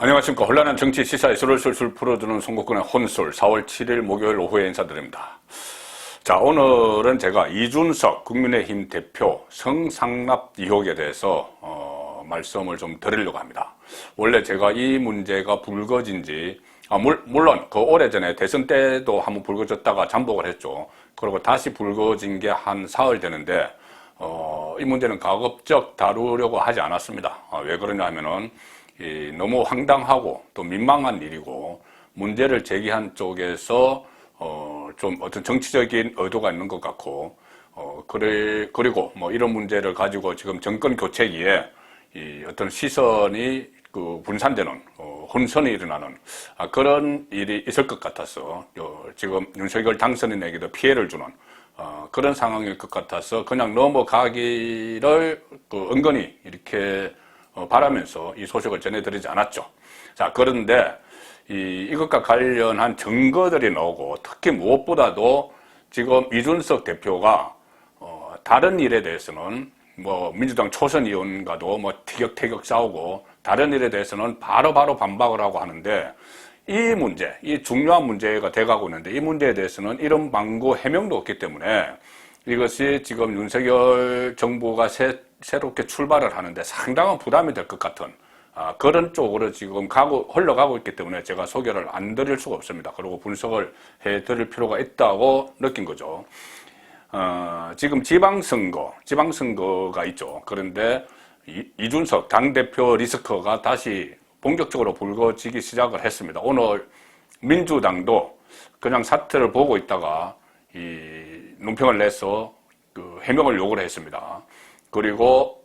안녕하십니까. 혼란한 정치 시사의 술을 술술 풀어주는 송국근의 혼술 4월 7일 목요일 오후에 인사드립니다. 자, 오늘은 제가 이준석 국민의힘 대표 성상납 의혹에 대해서 말씀을 좀 드리려고 합니다. 원래 제가 이 문제가 불거진 지 물론 그 오래전에 대선 때도 한번 불거졌다가 잠복을 했죠. 그리고 다시 불거진 게 한 사흘 되는데 이 문제는 가급적 다루려고 하지 않았습니다. 왜 그러냐 하면은 너무 황당하고 또 민망한 일이고 문제를 제기한 쪽에서 좀 어떤 정치적인 의도가 있는 것 같고 그리고 뭐 이런 문제를 가지고 지금 정권 교체기에 어떤 시선이 분산되는 혼선이 일어나는 그런 일이 있을 것 같아서 지금 윤석열 당선인에게도 피해를 주는 그런 상황일 것 같아서 그냥 넘어가기를 은근히 이렇게 바라면서 이 소식을 전해드리지 않았죠. 자, 그런데 이것과 관련한 증거들이 나오고 특히 무엇보다도 지금 이준석 대표가 다른 일에 대해서는 뭐 민주당 초선 의원과도 뭐 티격태격 싸우고 다른 일에 대해서는 바로바로 반박을 하고 하는데 이 문제, 이 중요한 문제가 돼가고 있는데 이 문제에 대해서는 이런 방구 해명도 없기 때문에 이것이 지금 윤석열 정부가 새롭게 출발을 하는데 상당한 부담이 될 것 같은 그런 쪽으로 지금 흘러가고 있기 때문에 제가 소개를 안 드릴 수가 없습니다. 그리고 분석을 해드릴 필요가 있다고 느낀 거죠. 지금 지방선거가 있죠. 그런데 이준석 당대표 리스크가 다시 본격적으로 불거지기 시작을 했습니다. 오늘 민주당도 그냥 사태를 보고 있다가 논평을 내서 해명을 요구를 했습니다. 그리고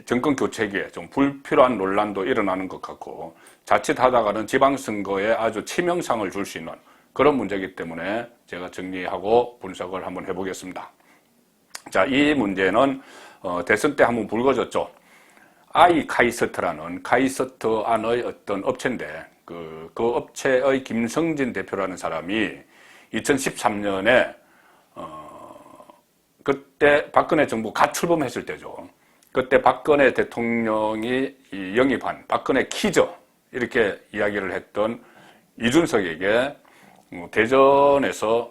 정권 교체기에 좀 불필요한 논란도 일어나는 것 같고 자칫하다가는 지방선거에 아주 치명상을 줄 수 있는 그런 문제이기 때문에 제가 정리하고 분석을 한번 해보겠습니다. 자, 이 문제는 대선 때 한번 불거졌죠. 아이카이스트라는 카이스트 안의 어떤 업체인데 그 업체의 김성진 대표라는 사람이 2013년에 그때 박근혜 정부 갓 출범했을 때죠. 그때 박근혜 대통령이 영입한 박근혜 키즈 이렇게 이야기를 했던 이준석에게 대전에서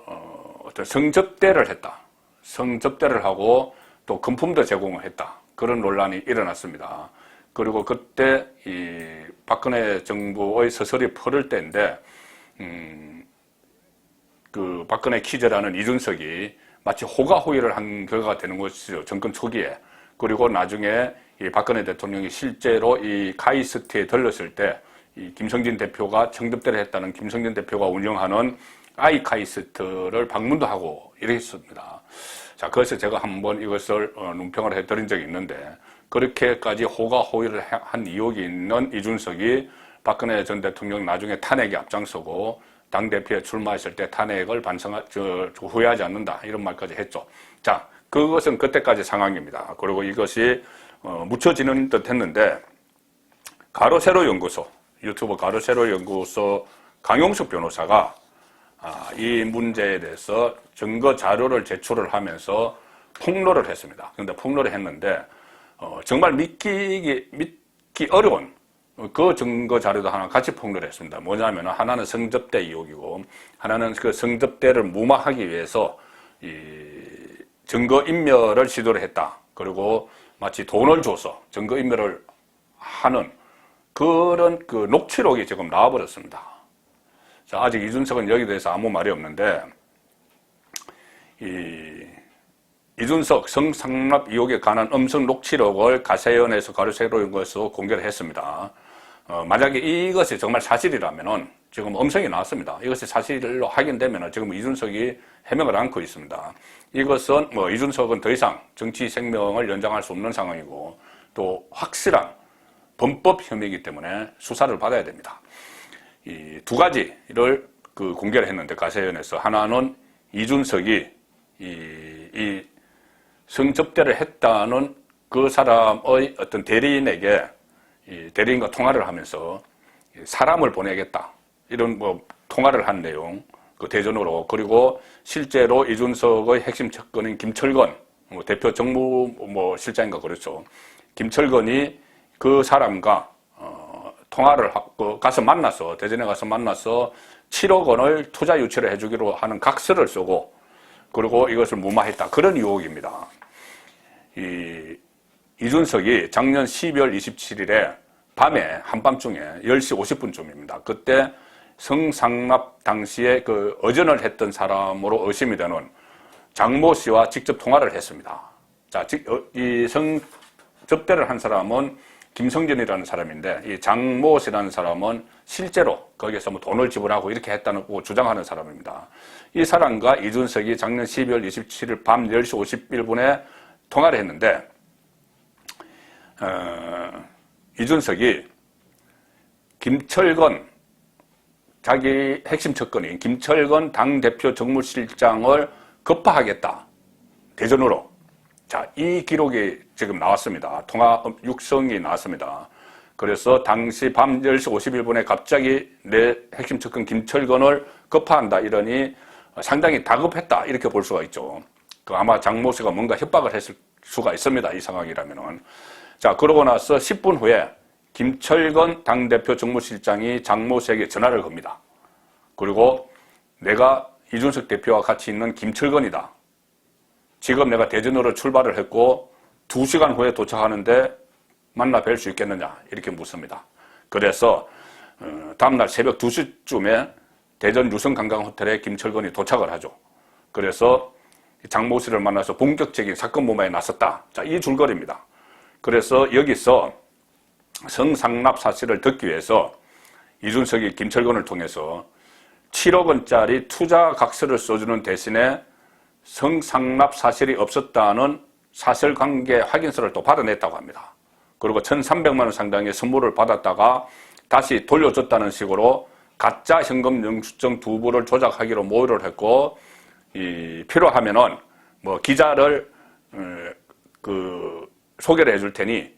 어떤 성접대를 했다. 성접대를 하고 또 금품도 제공을 했다. 그런 논란이 일어났습니다. 그리고 그때 박근혜 정부의 서설이 펄을 때인데 그 박근혜 키즈라는 이준석이 마치 호가호위를 한 결과가 되는 것이죠. 정권 초기에. 그리고 나중에 이 박근혜 대통령이 실제로 이 카이스트에 들렀을 때 이 김성진 대표가 청접대를 했다는 김성진 대표가 운영하는 아이카이스트를 방문도 하고 이랬습니다. 자, 그래서 제가 한번 이것을 논평을 해드린 적이 있는데 그렇게까지 호가호위를 한 의혹이 있는 이준석이 박근혜 전 대통령 나중에 탄핵에 앞장서고 당대표에 출마했을 때 탄핵을 후회하지 않는다 이런 말까지 했죠. 자, 그것은 그때까지 상황입니다. 그리고 이것이 묻혀지는 듯 했는데 가로세로 연구소, 유튜브 가로세로 연구소 강용석 변호사가 이 문제에 대해서 증거 자료를 제출을 하면서 폭로를 했습니다. 그런데 폭로를 했는데 정말 믿기 어려운 그 증거 자료도 하나 같이 폭로를 했습니다. 뭐냐면 하나는 성접대 의혹이고 하나는 그 성접대를 무마하기 위해서 증거인멸을 시도를 했다. 그리고 마치 돈을 줘서 증거인멸을 하는 그런 녹취록이 지금 나와버렸습니다. 자, 아직 이준석은 여기에 대해서 아무 말이 없는데 이준석 성상납 의혹에 관한 음성 녹취록을 가세연에서 가로세로 연구소에서 공개를 했습니다. 만약에 이것이 정말 사실이라면은 지금 음성이 나왔습니다. 이것이 사실로 확인되면은 지금 이준석이 해명을 않고 있습니다. 이것은 이준석은 더 이상 정치 생명을 연장할 수 없는 상황이고 또 확실한 범법 혐의이기 때문에 수사를 받아야 됩니다. 이 두 가지를 공개를 했는데 가세연에서 하나는 이준석이 이 성접대를 했다는 그 사람의 어떤 대리인에게 대리인과 통화를 하면서 사람을 보내겠다 이런 통화를 한 내용 대전으로 그리고 실제로 이준석의 핵심 측근인 김철건 대표 정무 실장인가 그렇죠. 김철건이 그 사람과 통화를 하고 가서 만나서 대전에 가서 만나서 7억 원을 투자 유치를 해주기로 하는 각서를 쓰고 그리고 이것을 무마했다. 그런 의혹입니다. 이준석이 작년 12월 27일에 밤에 한밤중에 10시 50분쯤입니다. 그때 성상납 당시에 그 의전을 했던 사람으로 의심이 되는 장모 씨와 직접 통화를 했습니다. 자, 접대를 한 사람은 김성진이라는 사람인데 이 장모 씨라는 사람은 실제로 거기에서 뭐 돈을 지불하고 이렇게 했다고 주장하는 사람입니다. 이 사람과 이준석이 작년 12월 27일 밤 10시 51분에 통화를 했는데 이준석이 김철건 자기 핵심 척건인 김철건 당대표 정무실장을 급파하겠다. 대전으로. 자, 이 기록이 지금 나왔습니다. 통화 육성이 나왔습니다. 그래서 당시 밤 10시 51분에 갑자기 내 핵심 척건 김철건을 급파한다 이러니 상당히 다급했다 이렇게 볼 수가 있죠. 아마 장모 씨가 뭔가 협박을 했을 수가 있습니다. 이 상황이라면은. 자, 그러고 나서 10분 후에 김철건 당대표 정무실장이 장모 씨에게 전화를 겁니다. 그리고 내가 이준석 대표와 같이 있는 김철건이다. 지금 내가 대전으로 출발을 했고 2시간 후에 도착하는데 만나 뵐 수 있겠느냐 이렇게 묻습니다. 그래서 다음날 새벽 2시쯤에 대전 유성관광호텔에 김철건이 도착을 하죠. 그래서 장모 씨를 만나서 본격적인 사건 무마에 나섰다. 자, 이 줄거리입니다. 그래서 여기서 성상납 사실을 듣기 위해서 이준석이 김철건을 통해서 7억 원짜리 투자 각서를 써주는 대신에 성상납 사실이 없었다는 사실관계 확인서를 또 받아냈다고 합니다. 그리고 1,300만 원 상당의 선물을 받았다가 다시 돌려줬다는 식으로 가짜 현금 영수증 2부를 조작하기로 모의를 했고 필요하면은 뭐 기자를 소개를 해줄 테니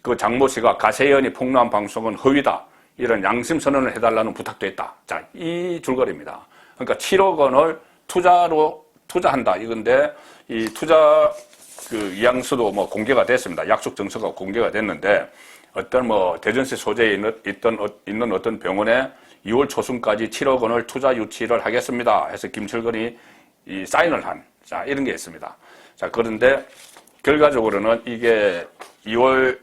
그 장모 씨가 가세연이 폭로한 방송은 허위다. 이런 양심 선언을 해달라는 부탁도 했다. 자, 이 줄거리입니다. 그러니까 7억 원을 투자한다. 이건데 이 투자 이양수도 뭐 공개가 됐습니다. 약속 정서가 공개가 됐는데 어떤 뭐 대전시 소재에 있는 어떤 병원에 2월 초순까지 7억 원을 투자 유치를 하겠습니다. 해서 김철건이 사인을 한, 자, 이런 게 있습니다. 자, 그런데 결과적으로는 이게 2월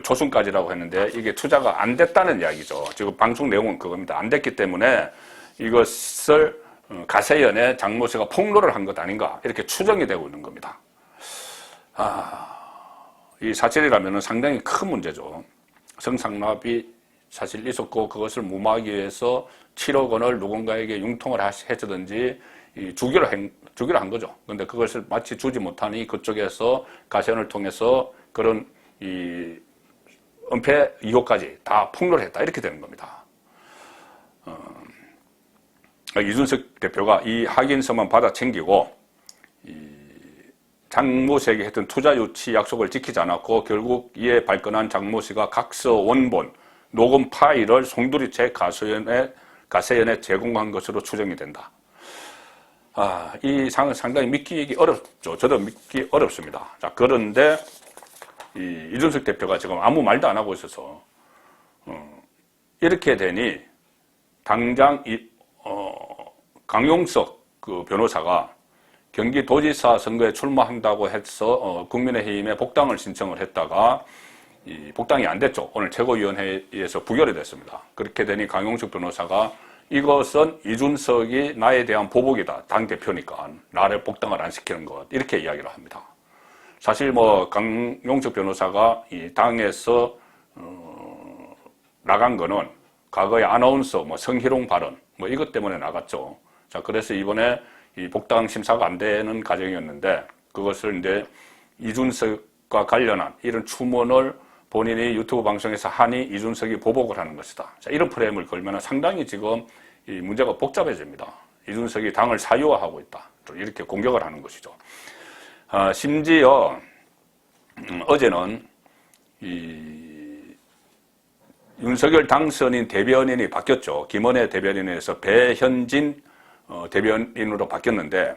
초순까지라고 했는데 이게 투자가 안 됐다는 이야기죠. 지금 방송 내용은 그겁니다. 안 됐기 때문에 이것을 가세연의 장모 씨가 폭로를 한 것 아닌가 이렇게 추정이 되고 있는 겁니다. 이 사실이라면 상당히 큰 문제죠. 성상납이 사실 있었고 그것을 무마하기 위해서 7억 원을 누군가에게 융통을 해주든지 주기로 한 거죠. 그런데 그것을 마치 주지 못하니 그쪽에서 가세연을 통해서 그런 은폐 의혹까지 다 폭로를 했다. 이렇게 되는 겁니다. 이준석 대표가 이 확인서만 받아 챙기고 장모 씨에게 했던 투자 유치 약속을 지키지 않았고 결국 이에 발끈한 장모 씨가 각서 원본, 녹음 파일을 송두리째 가세연에 제공한 것으로 추정이 된다. 이 상은 상당히 믿기 어렵죠. 저도 믿기 어렵습니다. 자, 그런데 이준석 대표가 지금 아무 말도 안 하고 있어서 이렇게 되니 당장 강용석 변호사가 경기도지사 선거에 출마한다고 해서 국민의힘에 복당을 신청을 했다가 복당이 안 됐죠. 오늘 최고위원회에서 부결이 됐습니다. 그렇게 되니 강용석 변호사가 이것은 이준석이 나에 대한 보복이다. 당대표니까 나를 복당을 안 시키는 것. 이렇게 이야기를 합니다. 사실 강용석 변호사가 이 당에서 나간 거는 과거에 아나운서 성희롱 발언 이것 때문에 나갔죠. 자, 그래서 이번에 이 복당 심사가 안 되는 과정이었는데 그것을 이제 이준석과 관련한 이런 추문을 본인이 유튜브 방송에서 하니 이준석이 보복을 하는 것이다. 자, 이런 프레임을 걸면 상당히 지금 이 문제가 복잡해집니다. 이준석이 당을 사유화하고 있다. 이렇게 공격을 하는 것이죠. 심지어 어제는 윤석열 당선인 대변인이 바뀌었죠. 김은혜 대변인에서 배현진 대변인으로 바뀌었는데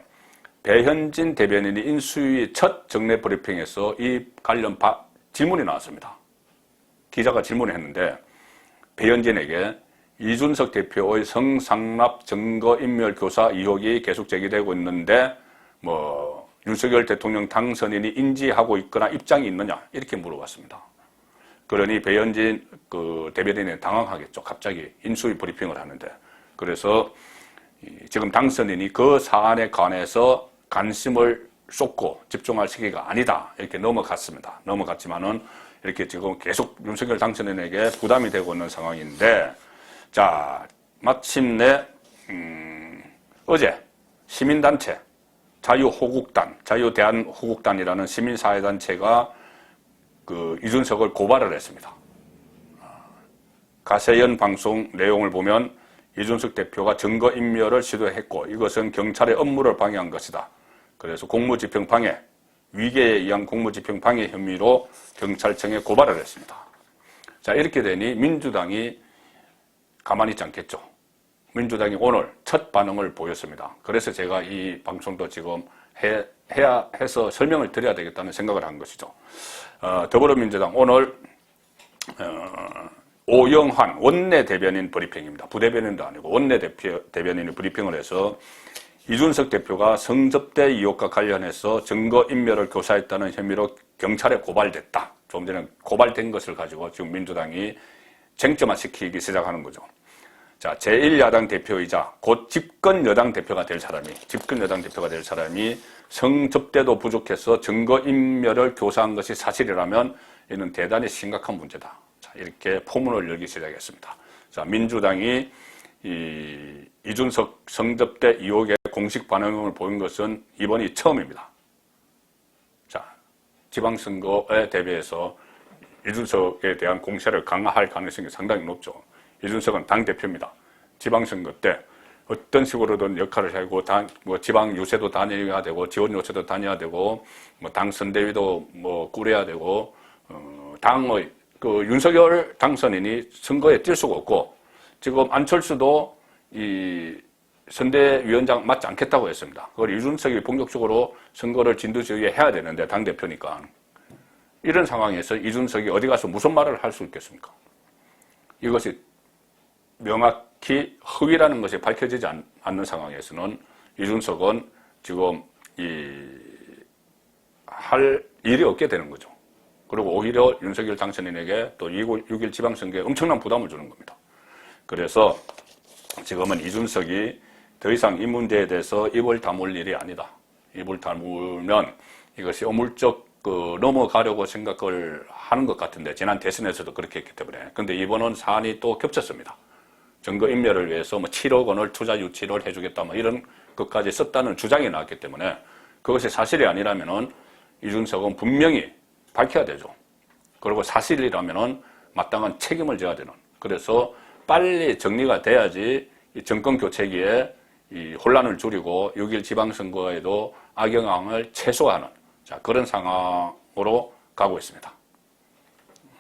배현진 대변인이 인수위 첫 정례 브리핑에서 이 관련 질문이 나왔습니다. 기자가 질문을 했는데 배현진에게 이준석 대표의 성상납 증거인멸 교사 의혹이 계속 제기되고 있는데 뭐 윤석열 대통령 당선인이 인지하고 있거나 입장이 있느냐 이렇게 물어봤습니다. 그러니 배현진 그 대변인은 당황하겠죠. 갑자기 인수위 브리핑을 하는데. 그래서 지금 당선인이 그 사안에 관해서 관심을 쏟고 집중할 시기가 아니다 이렇게 넘어갔습니다. 넘어갔지만은 이렇게 지금 계속 윤석열 당선인에게 부담이 되고 있는 상황인데, 자 마침내 어제 시민단체 자유호국단, 자유대한호국단이라는 시민사회단체가 그 이준석을 고발을 했습니다. 가세연 방송 내용을 보면 이준석 대표가 증거인멸을 시도했고 이것은 경찰의 업무를 방해한 것이다. 그래서 공무집행방해, 위계에 의한 공무집행방해 혐의로 경찰청에 고발을 했습니다. 자, 이렇게 되니 민주당이 가만히 있지 않겠죠. 민주당이 오늘 첫 반응을 보였습니다. 그래서 제가 이 방송도 지금 해서 설명을 드려야 되겠다는 생각을 한 것이죠. 더불어민주당 오늘 오영환 원내대변인 브리핑입니다. 부대변인도 아니고 원내대변인이 브리핑을 해서 이준석 대표가 성접대 의혹과 관련해서 증거인멸을 교사했다는 혐의로 경찰에 고발됐다. 조금 전에 고발된 것을 가지고 지금 민주당이 쟁점화시키기 시작하는 거죠. 자, 제1야당 대표이자 곧 집권여당 대표가 될 사람이 성접대도 부족해서 증거인멸을 교사한 것이 사실이라면 이는 대단히 심각한 문제다. 자, 이렇게 포문을 열기 시작했습니다. 자, 민주당이 이준석 성접대 의혹에 공식 반응을 보인 것은 이번이 처음입니다. 자, 지방선거에 대비해서 이준석에 대한 공세를 강화할 가능성이 상당히 높죠. 이준석은 당대표입니다. 지방선거 때 어떤 식으로든 역할을 하고 뭐 지방 유세도 다녀야 되고 지원 요새도 다녀야 되고 뭐 당 선대위도 뭐 꾸려야 되고 당의 그 윤석열 당선인이 선거에 뛸 수가 없고 지금 안철수도 이 선대위원장 맞지 않겠다고 했습니다. 그걸 이준석이 본격적으로 선거를 진두지휘에 해야 되는데 당대표니까 이런 상황에서 이준석이 어디 가서 무슨 말을 할 수 있겠습니까? 이것이 명확히 허위라는 것이 밝혀지지 않는 상황에서는 이준석은 지금 할 일이 없게 되는 거죠. 그리고 오히려 윤석열 당선인에게 또 6.1 지방선거에 엄청난 부담을 주는 겁니다. 그래서 지금은 이준석이 더 이상 이 문제에 대해서 입을 다물 일이 아니다. 입을 다물면 이것이 어물쩍 넘어가려고 생각을 하는 것 같은데 지난 대선에서도 그렇게 했기 때문에. 근데 이번은 사안이 또 겹쳤습니다. 증거인멸을 위해서 뭐 7억 원을 투자 유치를 해주겠다 뭐 이런 것까지 썼다는 주장이 나왔기 때문에 그것이 사실이 아니라면은 이준석은 분명히 밝혀야 되죠. 그리고 사실이라면은 마땅한 책임을 져야 되는. 그래서 빨리 정리가 돼야지 이 정권 교체기에 이 혼란을 줄이고 6.1 지방선거에도 악영향을 최소화하는 그런 상황으로 가고 있습니다.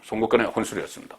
송국근의 혼술이었습니다.